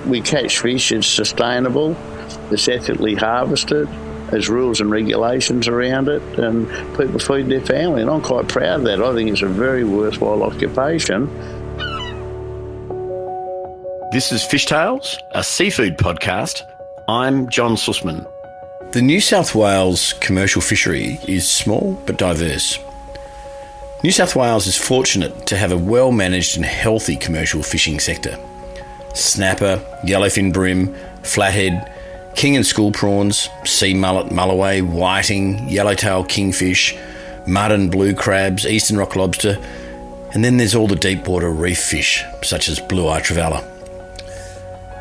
we catch fish, it's sustainable, it's ethically harvested, there's rules and regulations around it, and people feed their family, and I'm quite proud of that. I think it's a very worthwhile occupation. This is Fishtales, a seafood podcast. I'm John Susman. The New South Wales commercial fishery is small but diverse. New South Wales is fortunate to have a well-managed and healthy commercial fishing sector. Snapper, yellowfin bream, flathead, king and school prawns, sea mullet, mulloway, whiting, yellowtail kingfish, mud and blue crabs, eastern rock lobster, and then there's all the deep water reef fish, such as blue-eye trevally.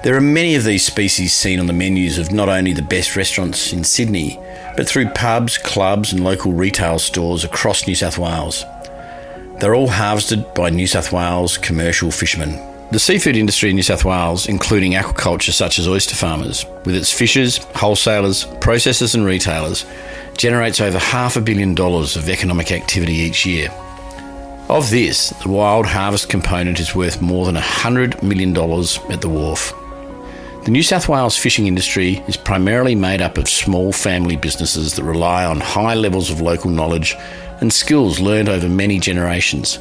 There are many of these species seen on the menus of not only the best restaurants in Sydney, but through pubs, clubs and local retail stores across New South Wales. They're all harvested by New South Wales commercial fishermen. The seafood industry in New South Wales, including aquaculture such as oyster farmers, with its fishers, wholesalers, processors and retailers, generates over $500 million of economic activity each year. Of this, the wild harvest component is worth more than $100 million at the wharf. The New South Wales fishing industry is primarily made up of small family businesses that rely on high levels of local knowledge and skills learned over many generations.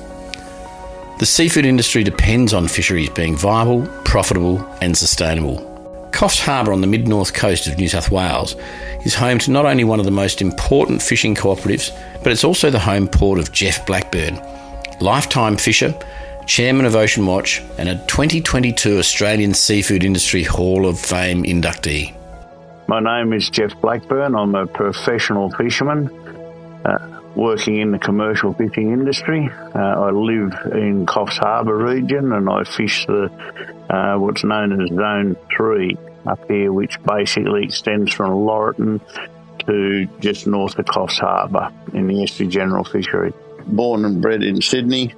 The seafood industry depends on fisheries being viable, profitable and sustainable. Coffs Harbour on the mid-north coast of New South Wales is home to not only one of the most important fishing cooperatives, but it's also the home port of Geoff Blackburn, lifetime fisher, Chairman of Ocean Watch and a 2022 Australian Seafood Industry Hall of Fame inductee. My name is Geoff Blackburn. I'm a professional fisherman working in the commercial fishing industry. I live in Coffs Harbour region and I fish the what's known as Zone 3 up here, which basically extends from Laurieton to just north of Coffs Harbour in the estuary general fishery. Born and bred in Sydney.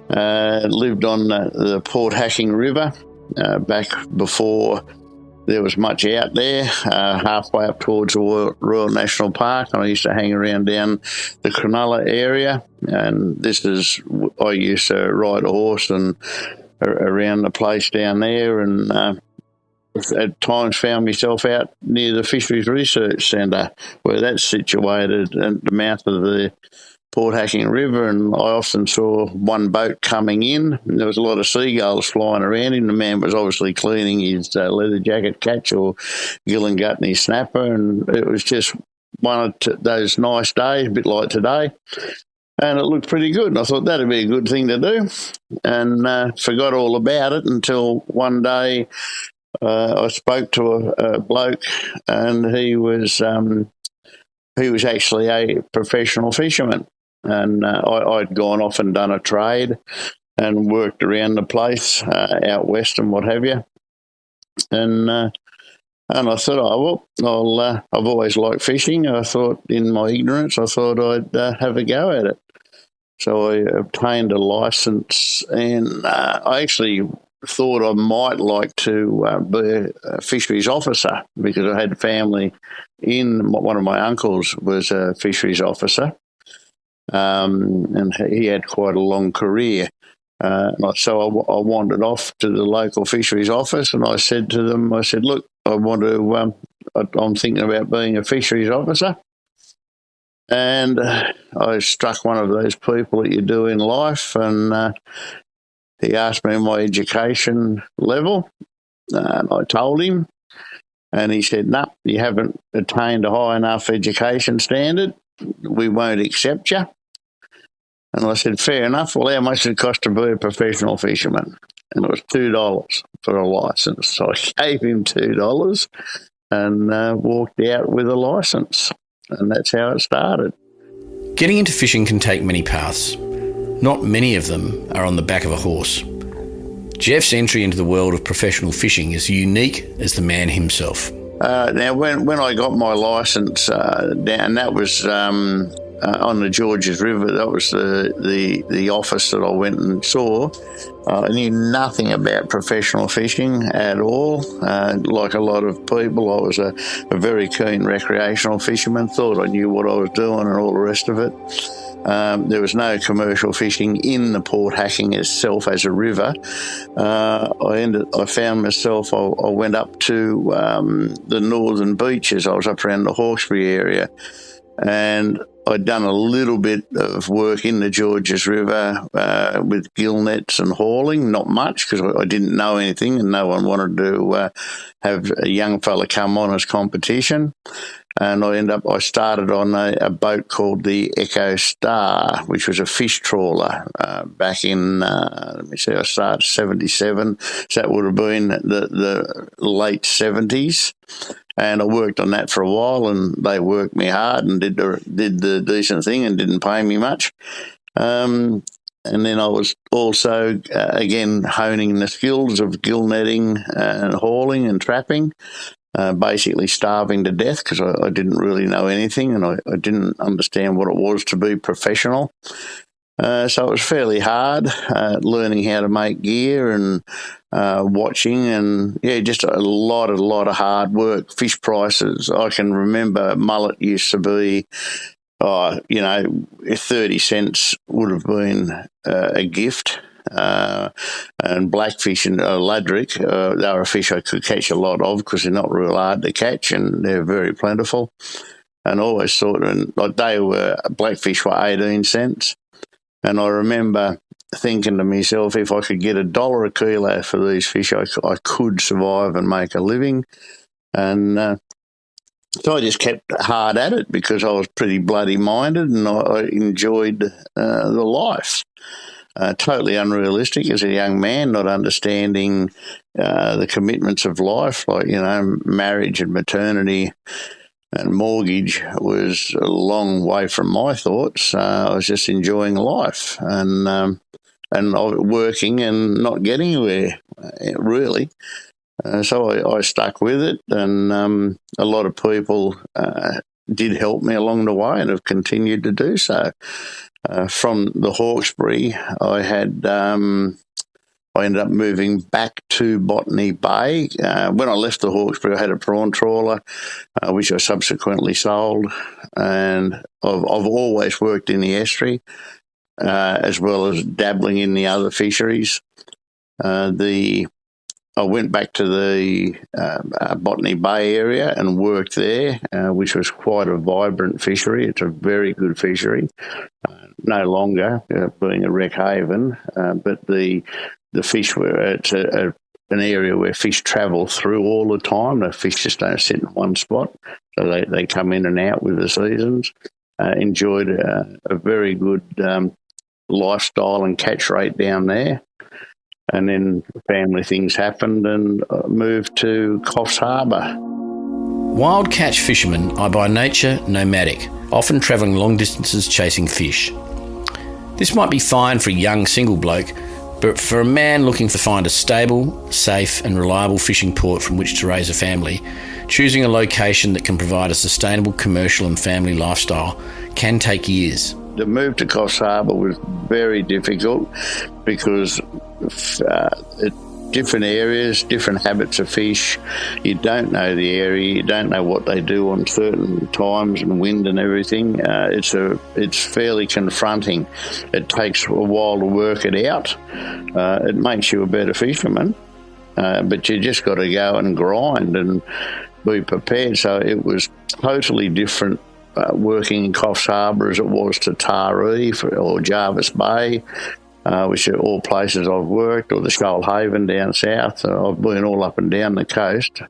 Lived on the Port Hacking River back before there was much out there, halfway up towards the Royal National Park. I used to hang around down the Cronulla area, and I used to ride a horse and around the place down there, and at times found myself out near the Fisheries Research Centre, where that's situated at the mouth of the Port Hacking River, and I often saw one boat coming in. There was a lot of seagulls flying around him. The man was obviously cleaning his leather jacket catch or gill and gut in his snapper, and it was just one of those nice days, a bit like today, and it looked pretty good. And I thought that'd be a good thing to do, and forgot all about it until one day I spoke to a bloke, and he was actually a professional fisherman. And I'd gone off and done a trade and worked around the place out west and what have you. And I thought, I've always liked fishing. I thought, in my ignorance, I thought I'd have a go at it. So I obtained a licence, and I actually thought I might like to be a fisheries officer because I had family one of my uncles was a fisheries officer. And he had quite a long career. So I wandered off to the local fisheries office, and I said to them, look, I'm thinking about being a fisheries officer. And I struck one of those people that you do in life, and he asked me my education level, and I told him, and he said, no, you haven't attained a high enough education standard. We won't accept you. And I said, fair enough. Well, how much did it cost to be a professional fisherman? And it was $2 for a licence. So I gave him $2 and walked out with a licence. And that's how it started. Getting into fishing can take many paths. Not many of them are on the back of a horse. Geoff's entry into the world of professional fishing is unique as the man himself. Now, when I got my licence, and that was on the Georges River, that was the office that I went and saw. I knew nothing about professional fishing at all. Like a lot of people, I was a very keen recreational fisherman, thought I knew what I was doing and all the rest of it. There was no commercial fishing in the Port Hacking itself as a river. I found myself, I went up to the northern beaches. I was up around the Hawkesbury area, and I'd done a little bit of work in the Georges River with gill nets and hauling, not much because I didn't know anything and no one wanted to have a young fella come on as competition. And I started on a boat called the Echo Star, which was a fish trawler back in, I started 77, so that would have been the late 70s. And I worked on that for a while, and they worked me hard and did the decent thing and didn't pay me much. And then I was also, again, honing the skills of gill netting and hauling and trapping. Basically starving to death because I didn't really know anything and I didn't understand what it was to be professional. So it was fairly hard learning how to make gear and watching and, just a lot of hard work. Fish prices, I can remember mullet used to be, 30 cents would have been a gift. And blackfish and ladrick, they were a fish I could catch a lot of because they're not real hard to catch and they're very plentiful. And I always thought, blackfish were 18 cents. And I remember thinking to myself, if I could get $1 a kilo for these fish, I could survive and make a living. And so I just kept hard at it because I was pretty bloody minded and I enjoyed the life. Totally unrealistic as a young man, not understanding the commitments of life, like, marriage and maternity and mortgage was a long way from my thoughts. I was just enjoying life and working and not getting anywhere, really. So I stuck with it, and a lot of people did help me along the way and have continued to do so. From the Hawkesbury, I ended up moving back to Botany Bay. When I left the Hawkesbury, I had a prawn trawler, which I subsequently sold, and I've always worked in the estuary, as well as dabbling in the other fisheries. I went back to the Botany Bay area and worked there, which was quite a vibrant fishery. It's a very good fishery. No longer being a wreck haven, but the fish it's an area where fish travel through all the time. The fish just don't sit in one spot, so they come in and out with the seasons. Enjoyed a very good lifestyle and catch rate down there. And then family things happened and I moved to Coffs Harbour. Wild catch fishermen are by nature nomadic, often travelling long distances chasing fish. This might be fine for a young single bloke, but for a man looking to find a stable, safe and reliable fishing port from which to raise a family, choosing a location that can provide a sustainable commercial and family lifestyle can take years. The move to Coffs Harbour was very difficult because different areas, different habits of fish. You don't know the area. You don't know what they do on certain times and wind and everything. It's fairly confronting. It takes a while to work it out. It makes you a better fisherman, but you just got to go and grind and be prepared. So it was totally different working in Coffs Harbour as it was to Taree or Jarvis Bay. Which are all places I've worked, or the Shoalhaven down south. I've been all up and down the coast.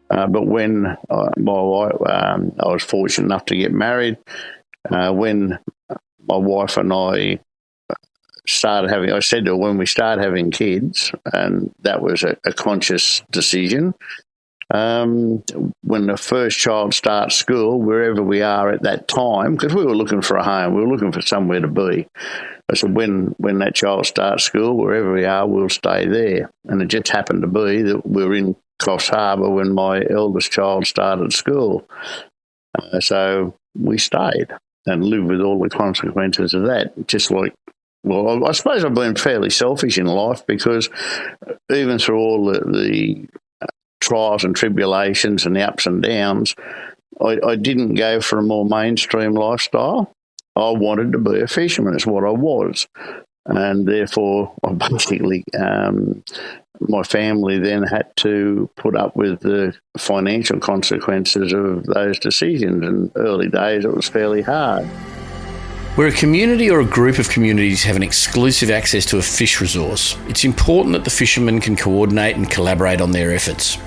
But when my wife, I was fortunate enough to get married, when my wife and I started having, I said to her, when we started having kids, and that was a conscious decision, when the first child starts school, wherever we are at that time, because we were looking for a home, we were looking for somewhere to be. I said, when that child starts school, wherever we are, we'll stay there. And it just happened to be that we were in Coffs Harbour when my eldest child started school. So we stayed and lived with all the consequences of that. Just like, well, I suppose I've been fairly selfish in life because even through all the trials and tribulations and the ups and downs, I didn't go for a more mainstream lifestyle. I wanted to be a fisherman. It's what I was. And therefore, I basically, my family then had to put up with the financial consequences of those decisions. In early days, it was fairly hard. Where a community or a group of communities have an exclusive access to a fish resource, it's important that the fishermen can coordinate and collaborate on their efforts.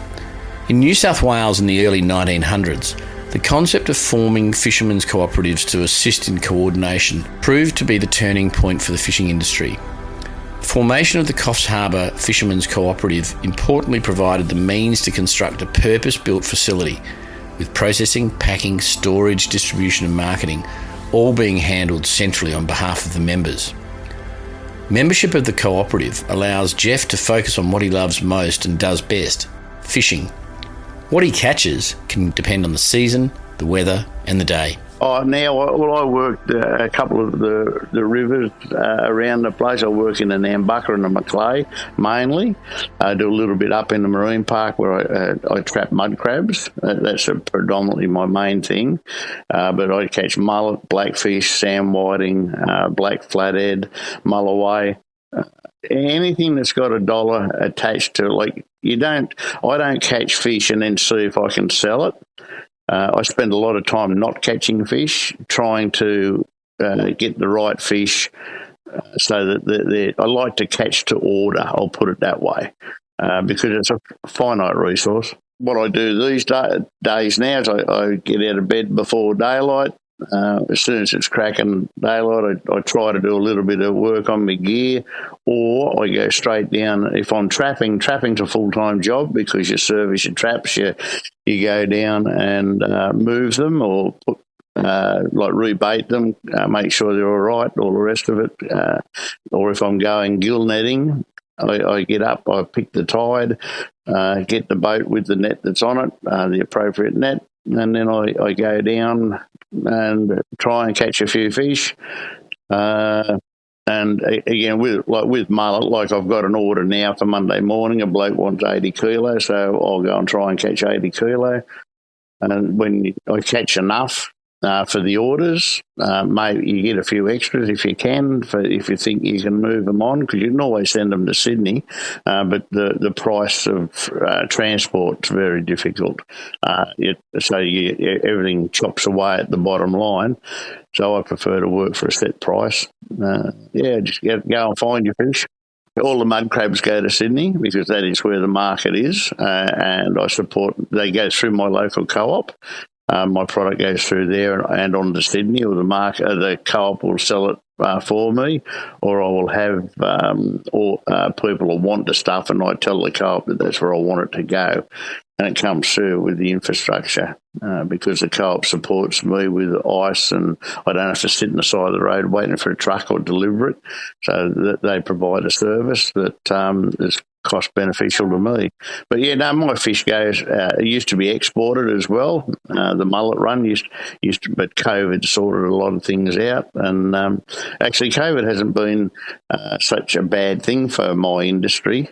In New South Wales in the early 1900s, the concept of forming fishermen's cooperatives to assist in coordination proved to be the turning point for the fishing industry. The formation of the Coffs Harbour Fishermen's Cooperative importantly provided the means to construct a purpose-built facility with processing, packing, storage, distribution and marketing all being handled centrally on behalf of the members. Membership of the cooperative allows Geoff to focus on what he loves most and does best, fishing. What he catches can depend on the season, the weather and the day. I worked a couple of the rivers around the place. I work in the Nambucca and the Macleay mainly. I do a little bit up in the marine park where I trap mud crabs. That's predominantly my main thing. But I catch mullet, blackfish, sand whiting, black flathead, mulloway. Anything that's got a dollar attached to it. I don't catch fish and then see if I can sell it. I spend a lot of time not catching fish, trying to get the right fish so that I like to catch to order, I'll put it that way, because it's a finite resource. What I do these days now is I get out of bed before daylight. As soon as it's cracking daylight, I try to do a little bit of work on my gear, or I go straight down. If I'm trapping's a full-time job because you service your traps, you go down and move them or put, rebait them, make sure they're all right, all the rest of it. Or if I'm going gill netting, I get up, I pick the tide, get the boat with the net that's on it, the appropriate net, and then I go down and try and catch a few fish. And again, with mullet, I've got an order now for Monday morning. A bloke wants 80 kilos, so I'll go and try and catch 80 kilo. And when I catch enough for the orders, maybe you get a few extras if you can, if you think you can move them on, because you can always send them to Sydney, but the price of transport's very difficult. Everything chops away at the bottom line. So I prefer to work for a set price. Just go and find your fish. All the mud crabs go to Sydney because that is where the market is, and I support. They go through my local co-op. My product goes through there and on to Sydney, or the co-op will sell it for me, or I will have people who want the stuff, and I tell the co-op that that's where I want it to go, and it comes through with the infrastructure because the co-op supports me with ice, and I don't have to sit on the side of the road waiting for a truck or deliver it. So that they provide a service that is cost beneficial to me. But my fish used to be exported as well. The mullet run used to, but COVID sorted a lot of things out. And actually, COVID hasn't been such a bad thing for my industry.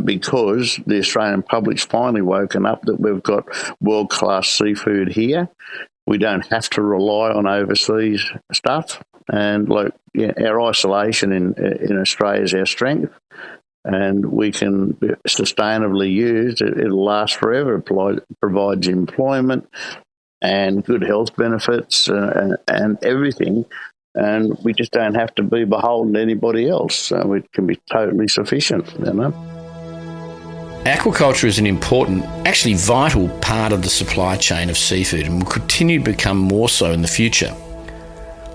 Because the Australian public's finally woken up that we've got world-class seafood here. We don't have to rely on overseas stuff. And our isolation in Australia is our strength. And we can be sustainably used. It'll last forever. It provides employment and good health benefits and everything. And we just don't have to be beholden to anybody else. So it can be totally sufficient, Aquaculture is an important, actually vital part of the supply chain of seafood and will continue to become more so in the future.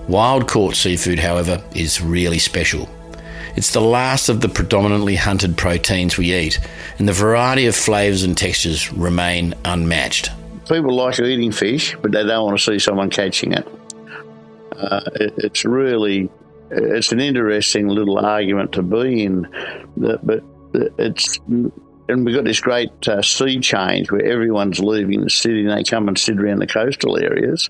Wild-caught seafood, however, is really special. It's the last of the predominantly hunted proteins we eat, and the variety of flavours and textures remain unmatched. People like eating fish, but they don't want to see someone catching it. It's an interesting little argument to be in, but and we've got this great sea change where everyone's leaving the city and they come and sit around the coastal areas,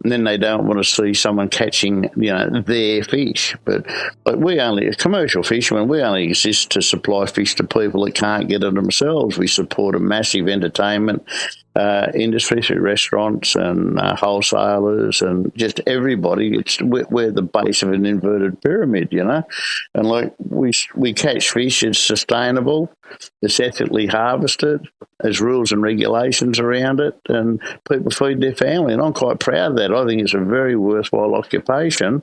and then they don't want to see someone catching, their fish. But commercial fishermen, we only exist to supply fish to people that can't get it themselves. We support a massive entertainment industry, through restaurants and wholesalers and just everybody. We're the base of an inverted pyramid, you know. And like we catch fish, it's sustainable, it's ethically harvested, there's rules and regulations around it, and people feed their family. And I'm quite proud of that. I think it's a very worthwhile occupation.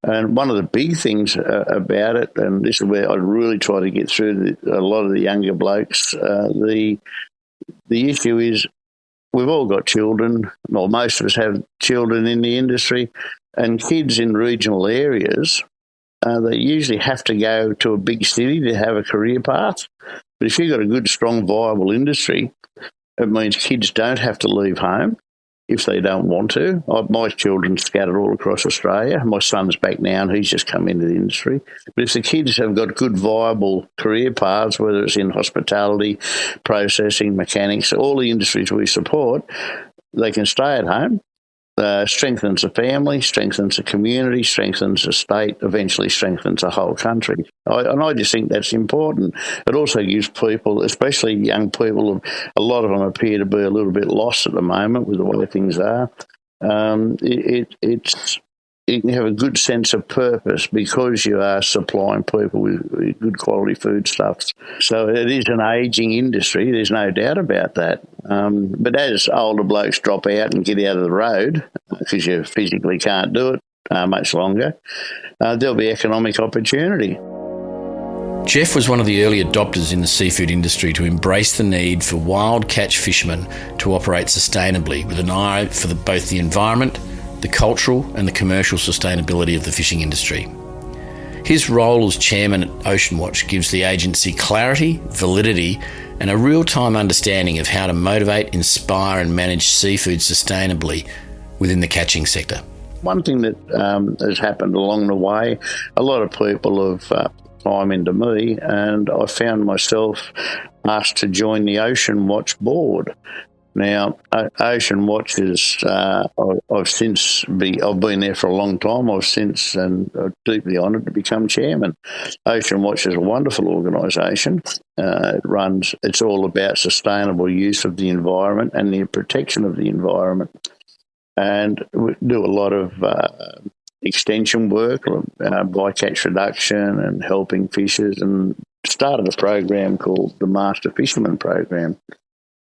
And one of the big things about it, and this is where I really try to get through a lot of the younger blokes, the issue is we've all got children, or most of us have children in the industry, and kids in regional areas, they usually have to go to a big city to have a career path. But if you've got a good, strong, viable industry, it means kids don't have to leave home if they don't want to. My children scattered all across Australia. My son's back now and he's just come into the industry. But if the kids have got good, viable career paths, whether it's in hospitality, processing, mechanics, all the industries we support, they can stay at home. Strengthens the family, strengthens the community, strengthens the state, eventually strengthens the whole country. And I just think that's important. It also gives people, especially young people, a lot of them appear to be a little bit lost at the moment with the way things are. You can have a good sense of purpose because you are supplying people with good quality foodstuffs. So it is an ageing industry, there's no doubt about that. But as older blokes drop out and get out of the road, because you physically can't do it much longer, there'll be economic opportunity. Geoff was one of the early adopters in the seafood industry to embrace the need for wild catch fishermen to operate sustainably with an eye for both the environment, the cultural and the commercial sustainability of the fishing industry. His role as chairman at Ocean Watch gives the agency clarity, validity and a real-time understanding of how to motivate, inspire and manage seafood sustainably within the catching sector. One thing that has happened along the way, a lot of people have put time into me, and I found myself asked to join the Ocean Watch board. Now, Ocean Watch is, I've been there for a long time. I've since, and I'm deeply honoured to become chairman. Ocean Watch is a wonderful organisation. It's all about sustainable use of the environment and the protection of the environment. And we do a lot of extension work, bycatch reduction and helping fishers, and started a program called the Master Fisherman program.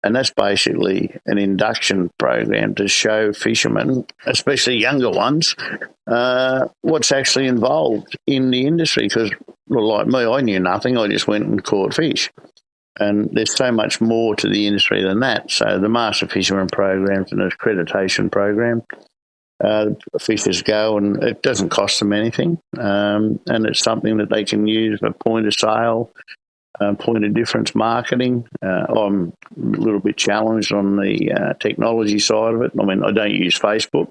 And that's basically an induction program to show fishermen, especially younger ones, what's actually involved in the industry. Because, like me, I knew nothing. I just went and caught fish. And there's so much more to the industry than that. So the Master Fisherman program is an accreditation program. Fishers go, and it doesn't cost them anything. And it's something that they can use for point of sale, point of difference marketing. I'm a little bit challenged on the technology side of it. I mean, I don't use Facebook.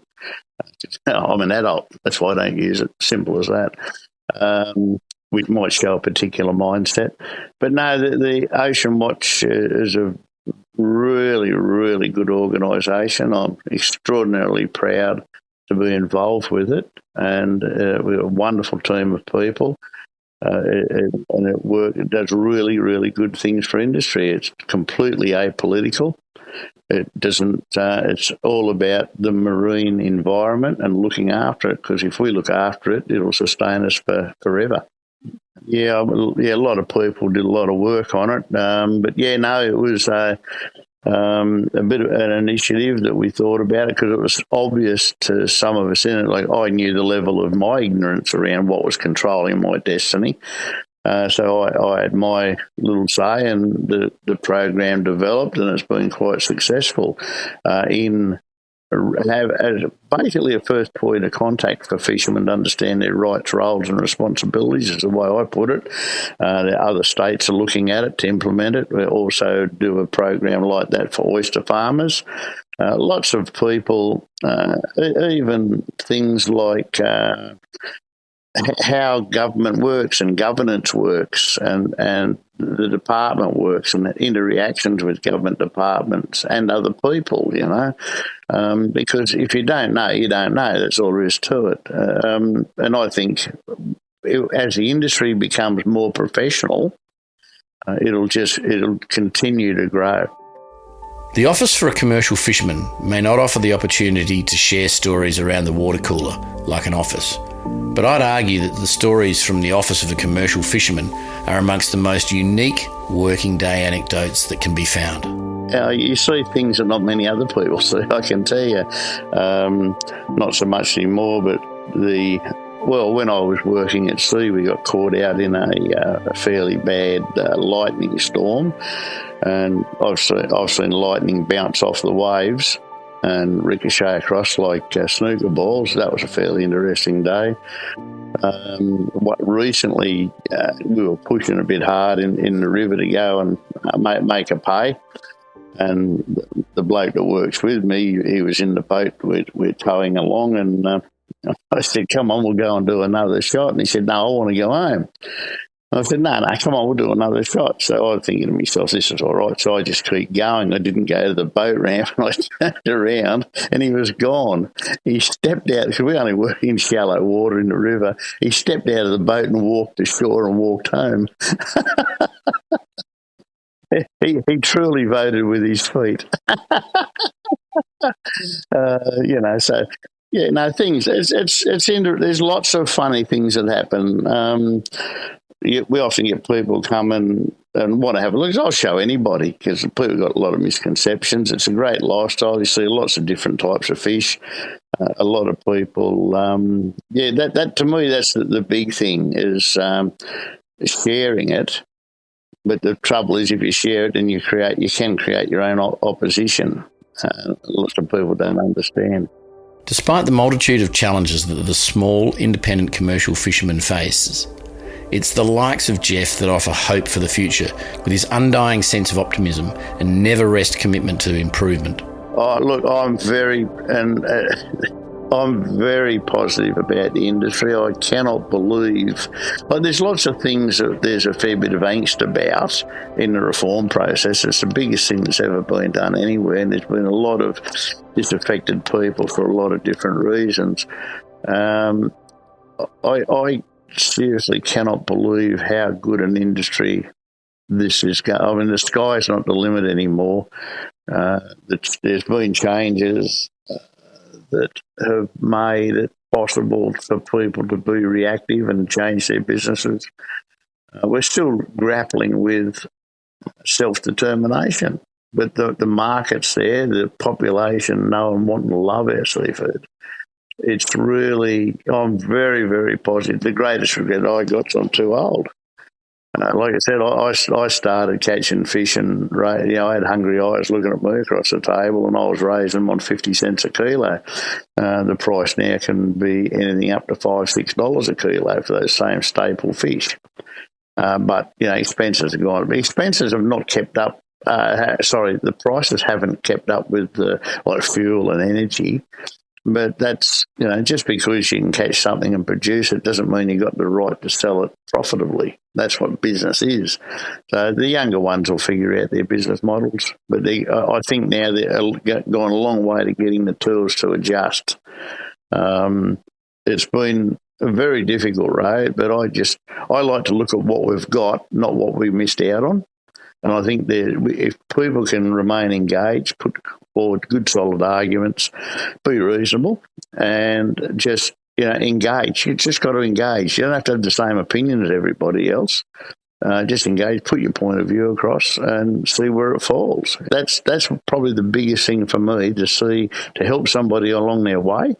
I'm an adult. That's why I don't use it. Simple as that. Which might show a particular mindset. But no, the Ocean Watch is a really, really good organisation. I'm extraordinarily proud to be involved with it. And we're a wonderful team of people. It does really, really good things for industry. It's completely apolitical. It doesn't. It's all about the marine environment and looking after it. Because if we look after it, it'll sustain us forever. Yeah, a lot of people did a lot of work on it. But yeah, no, it was a bit of an initiative that we thought about it because it was obvious to some of us in it. Like, I knew the level of my ignorance around what was controlling my destiny. So I had my little say, and the program developed, and it's been quite successful in as basically a first point of contact for fishermen to understand their rights, roles and responsibilities, is the way I put it. The other states are looking at it to implement it. We also do a program like that for oyster farmers. Lots of people, even things like how government works and governance works and the department works and the interactions with government departments and other people, you know. Because if you don't know, you don't know. That's all there is to it. And I think as the industry becomes more professional, it'll continue to grow. The office for a commercial fisherman may not offer the opportunity to share stories around the water cooler like an office, but I'd argue that the stories from the office of a commercial fisherman are amongst the most unique working day anecdotes that can be found. You see things that not many other people see, I can tell you. Not so much anymore, but when I was working at sea, we got caught out in a fairly bad lightning storm, and I've seen lightning bounce off the waves and ricochet across like snooker balls. That was a fairly interesting day. Recently, we were pushing a bit hard in the river to go and make a pay. And the bloke that works with me, he was in the boat, we're towing along, and I said, come on, we'll go and do another shot. And he said, no, I want to go home. I said, no, come on, we'll do another shot. So I was thinking to myself, this is all right. So I just keep going. I didn't go to the boat ramp, and I turned around, and he was gone. He stepped out, because we only work in shallow water in the river. He stepped out of the boat and walked ashore and walked home. He truly voted with his feet. Things. There's lots of funny things that happen. We often get people come and want to have a look. I'll show anybody, because people got a lot of misconceptions. It's a great lifestyle. You see lots of different types of fish. A lot of people. That to me, that's the big thing is sharing it. But the trouble is, if you share it, then you can create your own opposition. Lots of people don't understand. Despite the multitude of challenges that the small, independent commercial fisherman faces, it's the likes of Geoff that offer hope for the future, with his undying sense of optimism and never-rest commitment to improvement. Oh, look, I'm very positive about the industry. I cannot believe. There's lots of things that there's a fair bit of angst about in the reform process. It's the biggest thing that's ever been done anywhere, and there's been a lot of disaffected people for a lot of different reasons. I seriously cannot believe how good an industry this is going. I mean, the sky's not the limit anymore. There's been changes that have made it possible for people to be reactive and change their businesses. We're still grappling with self-determination, but the market's there, the population know and want and love our seafood. It's really, I'm very, very positive. The greatest regret I got is I'm too old. Like I said, I started catching fish, and I had hungry eyes looking at me across the table, and I was raising them on 50 cents a kilo. The price now can be anything up to $5-6 a kilo for those same staple fish. But expenses have gone. Expenses have not kept up. The prices haven't kept up with like fuel and energy. But that's, just because you can catch something and produce it doesn't mean you've got the right to sell it profitably. That's what business is. So the younger ones will figure out their business models. But I think now they've gone a long way to getting the tools to adjust. It's been a very difficult road, but I like to look at what we've got, not what we missed out on. And I think if people can remain engaged, put forward good, solid arguments, be reasonable, and just engage. You just got to engage. You don't have to have the same opinion as everybody else. Just engage, put your point of view across, and see where it falls. That's probably the biggest thing for me to help somebody along their way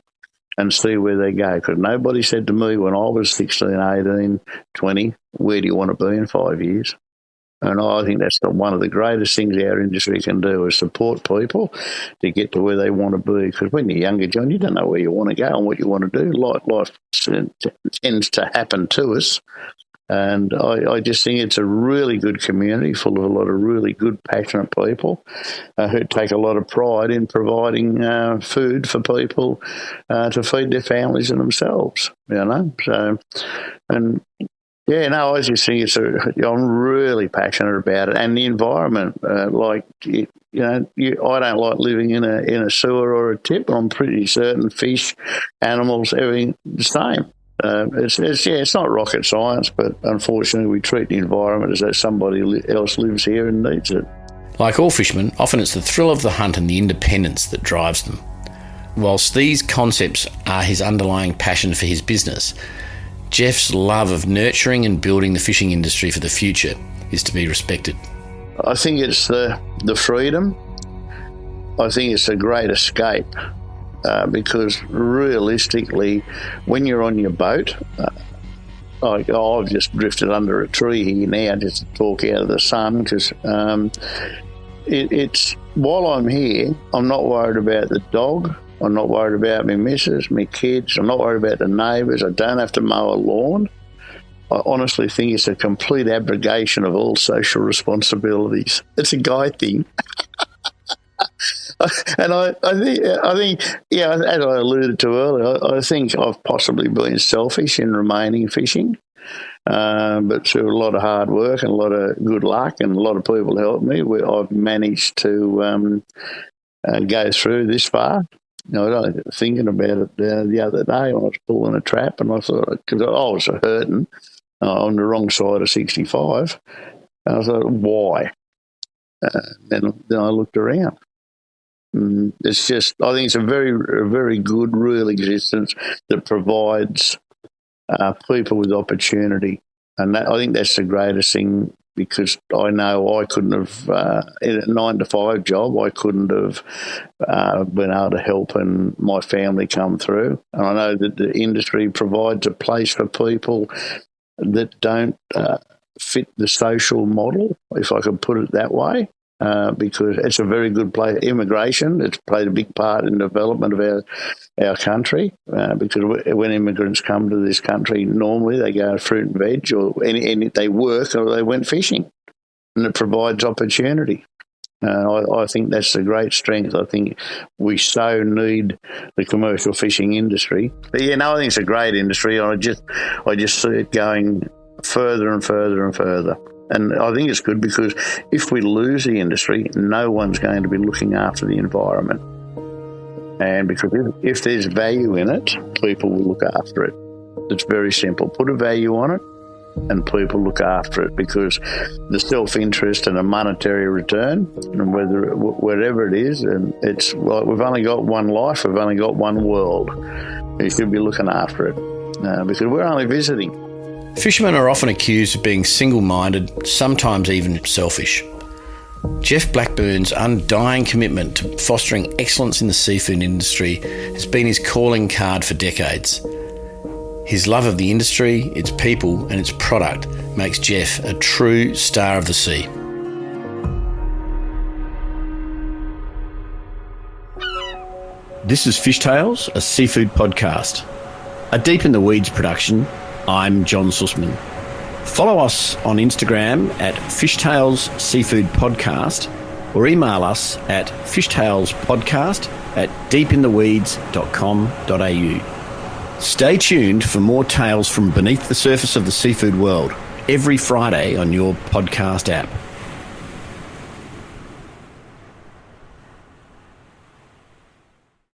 and see where they go. Because nobody said to me when I was 16, 18, 20, where do you want to be in 5 years? And I think that's one of the greatest things our industry can do is support people to get to where they want to be. Because when you're younger, John, you don't know where you want to go and what you want to do. Life tends to happen to us. And I just think it's a really good community full of a lot of really good, passionate people who take a lot of pride in providing food for people to feed their families and themselves, So, and I just think I'm really passionate about it, and the environment. I don't like living in a sewer or a tip. I'm pretty certain fish, animals, everything the same. It's not rocket science, but unfortunately we treat the environment as though somebody else lives here and needs it. Like all fishermen, often it's the thrill of the hunt and the independence that drives them. Whilst these concepts are his underlying passion for his business, Geoff's love of nurturing and building the fishing industry for the future is to be respected. I think it's the freedom. I think it's a great escape because realistically, when you're on your boat, I've just drifted under a tree here now just to talk out of the sun because it's while I'm here, I'm not worried about the dog. I'm not worried about my missus, my kids. I'm not worried about the neighbours. I don't have to mow a lawn. I honestly think it's a complete abrogation of all social responsibilities. It's a guy thing. And I think, yeah, as I alluded to earlier, I think I've possibly been selfish in remaining fishing, but through a lot of hard work and a lot of good luck and a lot of people helped me, I've managed to go through this far. I was thinking about it the other day when I was pulling a trap, and I thought, because I was hurting on the wrong side of 65, and I thought, why? Then I looked around. It's just, I think it's a very good, real existence that provides people with opportunity, and I think that's the greatest thing. Because I know I couldn't have, in a 9-to-5 job, I couldn't have been able to help and my family come through. And I know that the industry provides a place for people that don't fit the social model, if I could put it that way, because it's a very good place. Immigration, it's played a big part in the development of our country, because when immigrants come to this country, normally they go fruit and veg, or they work or they went fishing, and it provides opportunity. I think that's a great strength. I think we so need the commercial fishing industry. But I think it's a great industry. I just see it going further and further and further. And I think it's good because if we lose the industry, no one's going to be looking after the environment. And because if there's value in it, people will look after it. It's very simple. Put a value on it and people look after it, because the self-interest and a monetary return, and wherever it is, and it's like we've only got one life, we've only got one world. You should be looking after it because we're only visiting. Fishermen are often accused of being single-minded, sometimes even selfish. Geoff Blackburn's undying commitment to fostering excellence in the seafood industry has been his calling card for decades. His love of the industry, its people and its product makes Geoff a true star of the sea. This is Fishtales, a seafood podcast. A Deep in the Weeds production. I'm John Susman. Follow us on Instagram at Fishtales Seafood Podcast, or email us at fishtalespodcast@deepintheweeds.com.au. Stay tuned for more tales from beneath the surface of the seafood world every Friday on your podcast app.